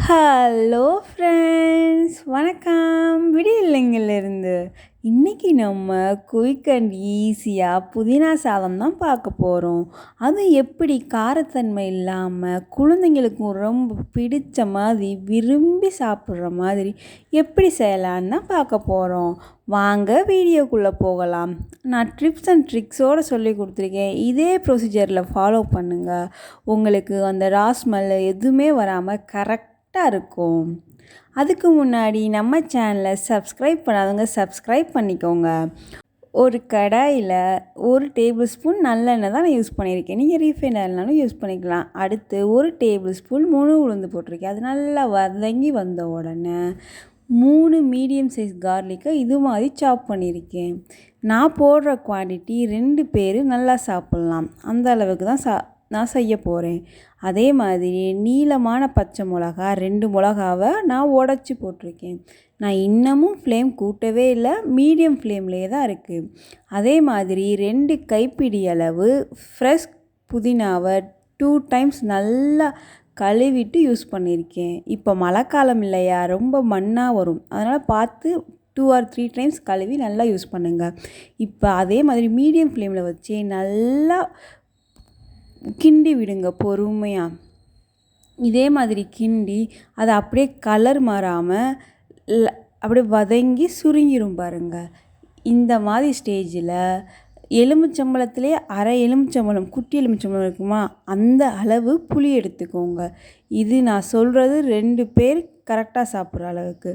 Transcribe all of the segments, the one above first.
Hello friends, வணக்கம். விடியல்லைங்கிலிருந்து இன்றைக்கி நம்ம குயிக் அண்ட் ஈஸியாக புதினா சாதம் தான் பார்க்க போகிறோம். அது எப்படி காரத்தன்மை இல்லாமல் குழந்தைங்களுக்கும் ரொம்ப பிடிச்ச மாதிரி விரும்பி சாப்பிட்ற மாதிரி எப்படி செய்யலான்னு தான் பார்க்க போகிறோம். வாங்க வீடியோக்குள்ளே போகலாம். நான் ட்ரிப்ஸ் அண்ட் ட்ரிக்ஸோடு சொல்லி கொடுத்துருக்கேன். இதே ப்ரொசீஜரில் ஃபாலோ பண்ணுங்கள். உங்களுக்கு அந்த ஸ்மெல் எதுவுமே வராமல் கரெக்டாக இருக்கும். அதுக்கு முன்னாடி நம்ம சேனலை சப்ஸ்கிரைப் பண்ணாதவங்க சப்ஸ்கிரைப் பண்ணிக்கோங்க. ஒரு கடாயில் 1 டேபிள் ஸ்பூன் நல்லெண்ணெய் தான் நான் யூஸ் பண்ணியிருக்கேன். நீங்கள் ரீஃபைண்ட் ஆயில்னாலும் யூஸ் பண்ணிக்கலாம். அடுத்து 1 டேபிள் ஸ்பூன் முழு உளுந்து போட்டிருக்கேன். அது நல்லா வதங்கி வந்த உடனே 3 மீடியம் சைஸ் கார்லிக்கை இது மாதிரி சாப் பண்ணியிருக்கேன். நான் போடுற குவான்டிட்டி 2 பேர் நல்லா சாப்பிட்லாம். அந்த அளவுக்கு தான் நான் செய்ய போகிறேன். அதே மாதிரி நீளமான பச்சை மிளகா 2 மிளகாவை நான் உடச்சி போட்டிருக்கேன். நான் இன்னமும் ஃப்ளேம் கூட்டவே இல்லை, மீடியம் ஃப்ளேம்லேயே தான் இருக்குது. அதே மாதிரி 2 கைப்பிடி அளவு ஃப்ரெஷ் புதினாவை 2 டைம்ஸ் நல்லா கழுவிட்டு யூஸ் பண்ணியிருக்கேன். இப்போ மழைக்காலம் இல்லையா, ரொம்ப மண்ணாக வரும். அதனால் பார்த்து 2 or 3 டைம்ஸ் கழுவி நல்லா யூஸ் பண்ணுங்கள். இப்போ அதே மாதிரி மீடியம் ஃப்ளேமில் வச்சு நல்லா கிண்டி விடுங்க பொறுமையாக. இதே மாதிரி கிண்டி அதை அப்படியே கலர் மாறாமல் அப்படியே வதங்கி சுருங்கிரும் பாருங்கள். இந்த மாதிரி ஸ்டேஜில் எலுமிச்சம்பழத்துலேயே அரை எலுமிச்சம்பழம், குட்டி எலுமிச்சம்பழம் இருக்குமா, அந்த அளவு புளி எடுத்துக்கோங்க. இது நான் சொல்கிறது 2 பேர் கரெக்டாக சாப்பிட்ற அளவுக்கு.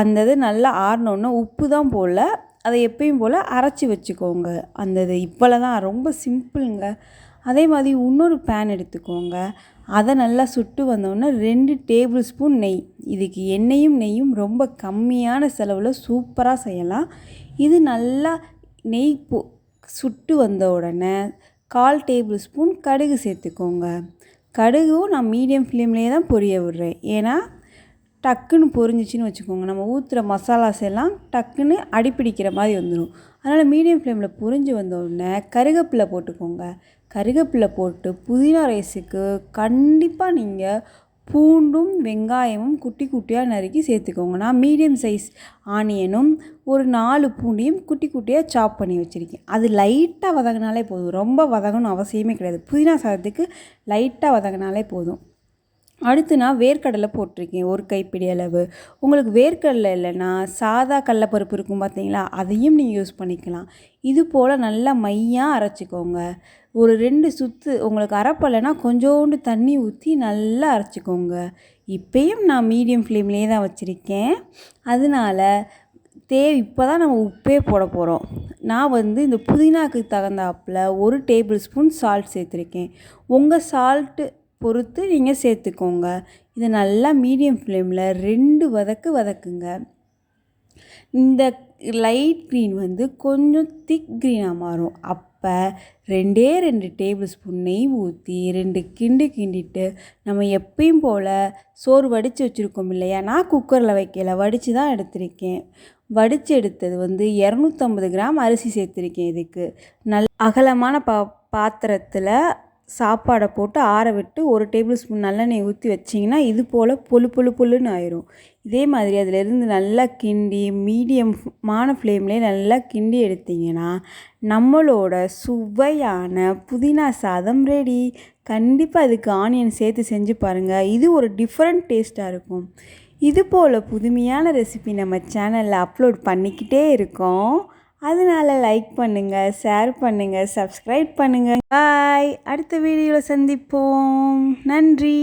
அந்த இது நல்லா ஆறினோன்னா உப்பு தான் போல், அதை எப்பயும் போல் அரைச்சி வச்சுக்கோங்க. அந்த இது இப்போல தான் ரொம்ப சிம்பிளுங்க. அதே மாதிரி இன்னொரு பேன் எடுத்துக்கோங்க. அதை நல்லா சுட்டு வந்தோடனே 2 டேபிள் ஸ்பூன் நெய். இதுக்கு எண்ணெயும் நெய்யும் ரொம்ப கம்மியான செலவில் சூப்பராக செய்யலாம். இது நல்லா நெய் சுட்டு வந்த உடனே 1/4 டேபிள் ஸ்பூன் கடுகு சேர்த்துக்கோங்க. கடுகும் நான் மீடியம் ஃப்ளேம்லேயே தான் பொரிய விடுறேன். ஏன்னா டக்குன்னு பொரிஞ்சிச்சின்னு வச்சுக்கோங்க, நம்ம ஊற்றுற மசாலாஸ் எல்லாம் டக்குன்னு அடிப்பிடிக்கிற மாதிரி வந்துடும். அதனால் மீடியம் ஃப்ளேமில் பொரிஞ்சு வந்தோடனே கருவேப்பிலை போட்டுக்கோங்க. கருவேப்பிலை போட்டு புதினா ரைஸுக்கு கண்டிப்பாக நீங்கள் பூண்டும் வெங்காயமும் குட்டி குட்டியாக நறுக்கி சேர்த்துக்கோங்க. நான் மீடியம் சைஸ் ஆனியனும் ஒரு 4 பூண்டையும் குட்டி குட்டியாக சாப் பண்ணி வச்சுருக்கேன். அது லைட்டாக வதங்கினாலே போதும், ரொம்ப வதங்கணும் அவசியமே கிடையாது. புதினா சாதத்துக்கு லைட்டாக வதங்கினாலே போதும். அடுத்து நான் வேர்க்கடலை போட்டிருக்கேன் 1 கைப்பிடி அளவு. உங்களுக்கு வேர்க்கடலை இல்லைன்னா சாதா கடலப்பருப்பு இருக்கும் பார்த்தீங்களா, அதையும் நீங்கள் யூஸ் பண்ணிக்கலாம். இது போல் நல்லா மையாக அரைச்சிக்கோங்க. ஒரு 2 சுற்று உங்களுக்கு அரைப்பலைன்னா கொஞ்சோண்டு தண்ணி ஊற்றி நல்லா அரைச்சிக்கோங்க. இப்போயும் நான் மீடியம் ஃப்ளேம்லேயே தான் வச்சுருக்கேன். அதனால் இப்போ தான் நம்ம உப்பே போட போகிறோம். நான் இந்த புதினாக்கு தகுந்தாப்பில் 1 டேபிள் ஸ்பூன் சால்ட் சேர்த்துருக்கேன். உங்கள் சால்ட்டு பொறுத்து நீங்கள் சேர்த்துக்கோங்க. இதை நல்லா மீடியம் ஃப்ளேமில் 2 வதக்குங்க. இந்த லைட் க்ரீன் கொஞ்சம் திக் க்ரீனாக மாறும். அப்போ 2 டேபிள் ஸ்பூன் நெய் ஊற்றி 2 கிண்டிட்டு நம்ம எப்பயும் போல் சோறு வடித்து வச்சுருக்கோம் இல்லையா, நான் குக்கரில் வைக்கல, வடித்து தான் எடுத்திருக்கேன். வடித்து எடுத்தது 250 கிராம் அரிசி சேர்த்துருக்கேன். இதுக்கு அகலமான பாத்திரத்தில் சாப்பாடை போட்டு ஆற விட்டு 1 டேபிள் ஸ்பூன் நல்லெண்ணெய் ஊற்றி வச்சிங்கன்னா இது போல் பொழுன்னு ஆயிரும். இதே மாதிரி அதிலிருந்து நல்லா கிண்டி மீடியமான ஃப்ளேம்லேயே நல்லா கிண்டி எடுத்திங்கன்னா நம்மளோட சுவையான புதினா சாதம் ரெடி. கண்டிப்பாக அதுக்கு ஆனியன் சேர்த்து செஞ்சு பாருங்கள். இது ஒரு டிஃப்ரெண்ட் டேஸ்ட்டாக இருக்கும். இது போல் புதுமையான ரெசிபி நம்ம சேனலில் அப்லோட் பண்ணிக்கிட்டே இருக்கோம். அதனால் லைக் பண்ணுங்கள், ஷேர் பண்ணுங்கள், சப்ஸ்கிரைப் பண்ணுங்கள். பாய். அடுத்த வீடியோவில் சந்திப்போம். நன்றி.